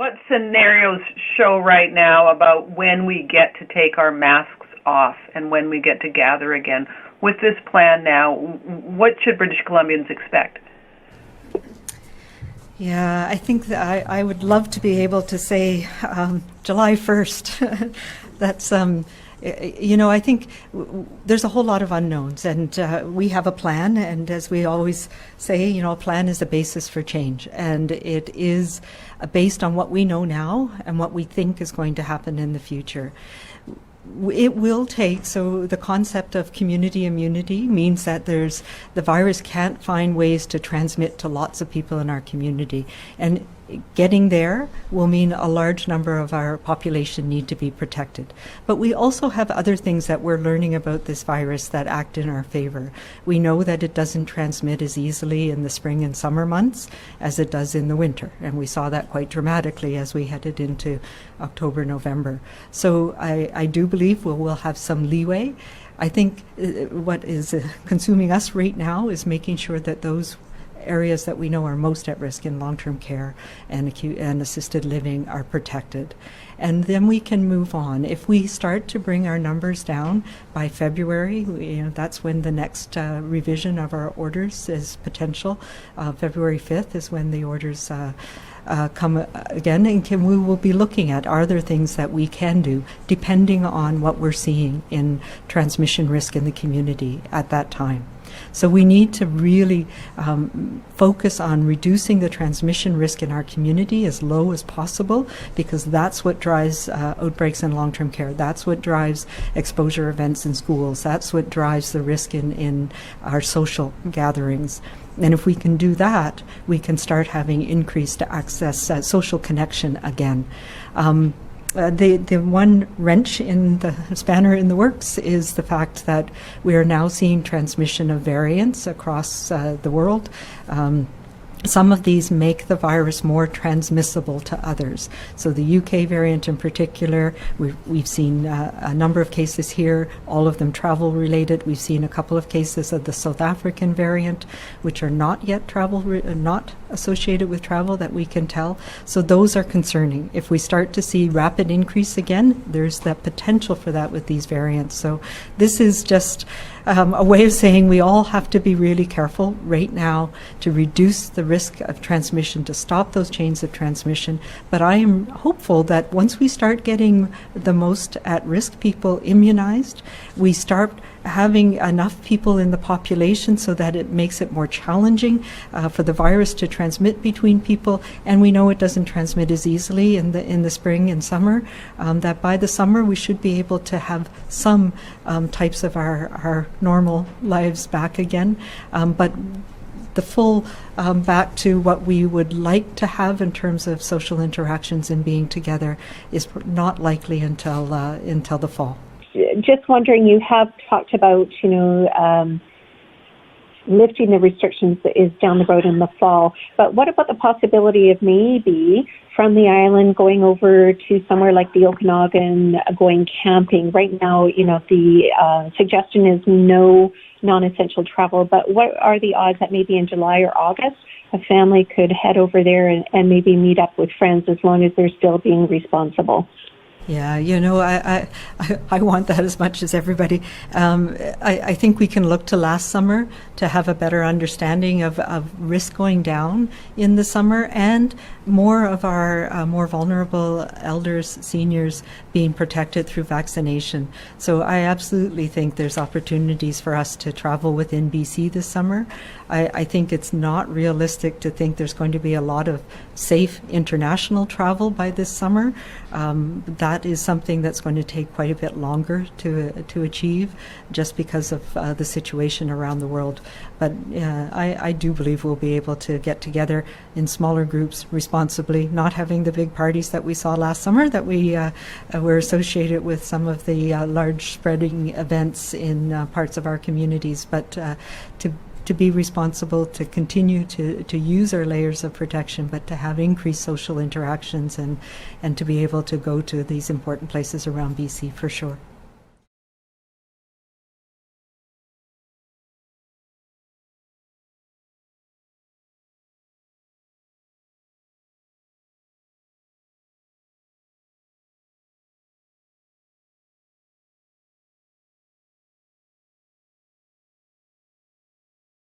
What scenarios show right now about when we get to take our masks off and when we get to gather again? With this plan now, what should British Columbians expect? Yeah, I think that I would love to be able to say July 1st. That's, I think there's a whole lot of unknowns, and we have a plan, and as we always say, a plan is the basis for change, and it is based on what we know now and what we think is going to happen in the future. It will take, so the concept of community immunity means that the virus can't find ways to transmit to lots of people in our community. And getting there will mean a large number of our population need to be protected. But we also have other things that we're learning about this virus that act in our favor. We know that it doesn't transmit as easily in the spring and summer months as it does in the winter. And we saw that quite dramatically as we headed into October, November. So I do believe we'll have some leeway. I think what is consuming us right now is making sure that those areas that we know are most at risk in long-term care and acute and assisted living are protected. And then we can move on. If we start to bring our numbers down by February, that's when the next revision of our orders is potential. February 5th is when the orders come again, and we will be looking at, are there things that we can do depending on what we're seeing in transmission risk in the community at that time. So we need to really focus on reducing the transmission risk in our community as low as possible, because that's what drives outbreaks in long-term care. That's what drives exposure events in schools. That's what drives the risk in our social gatherings. And if we can do that, we can start having increased access, social connection again. The one wrench in the spanner in the works is the fact that we are now seeing transmission of variants across the world. Some of these make the virus more transmissible to others. So the UK variant in particular, we've seen a number of cases here, all of them travel related. We've seen a couple of cases of the South African variant, which are not yet not associated with travel that we can tell. So those are concerning. If we start to see rapid increase again, there's that potential for that with these variants. So this is just a way of saying we all have to be really careful right now to reduce the risk of transmission, to stop those chains of transmission. But I am hopeful that once we start getting the most at-risk people immunized, we start having enough people in the population so that it makes it more challenging for the virus to transmit between people, and we know it doesn't transmit as easily in the spring and summer, that by the summer we should be able to have some types of our normal lives back again, but the full back to what we would like to have in terms of social interactions and being together is not likely until the fall. Just wondering, you have talked about, lifting the restrictions is down the road in the fall, but what about the possibility of maybe from the island going over to somewhere like the Okanagan, going camping? Right now, the suggestion is no non-essential travel, but what are the odds that maybe in July or August a family could head over there and maybe meet up with friends as long as they're still being responsible? Yeah, I want that as much as everybody. I think we can look to last summer to have a better understanding of risk going down in the summer, and more of our more vulnerable elders, seniors being protected through vaccination. So I absolutely think there's opportunities for us to travel within BC this summer. I think it's not realistic to think there's going to be a lot of safe international travel by this summer. That is something that's going to take quite a bit longer to achieve, just because of the situation around the world. But I do believe we'll be able to get together in smaller groups responsibly, not having the big parties that we saw last summer that we were associated with some of the large spreading events in parts of our communities, but to be responsible, to continue to use our layers of protection, but to have increased social interactions and to be able to go to these important places around BC for sure.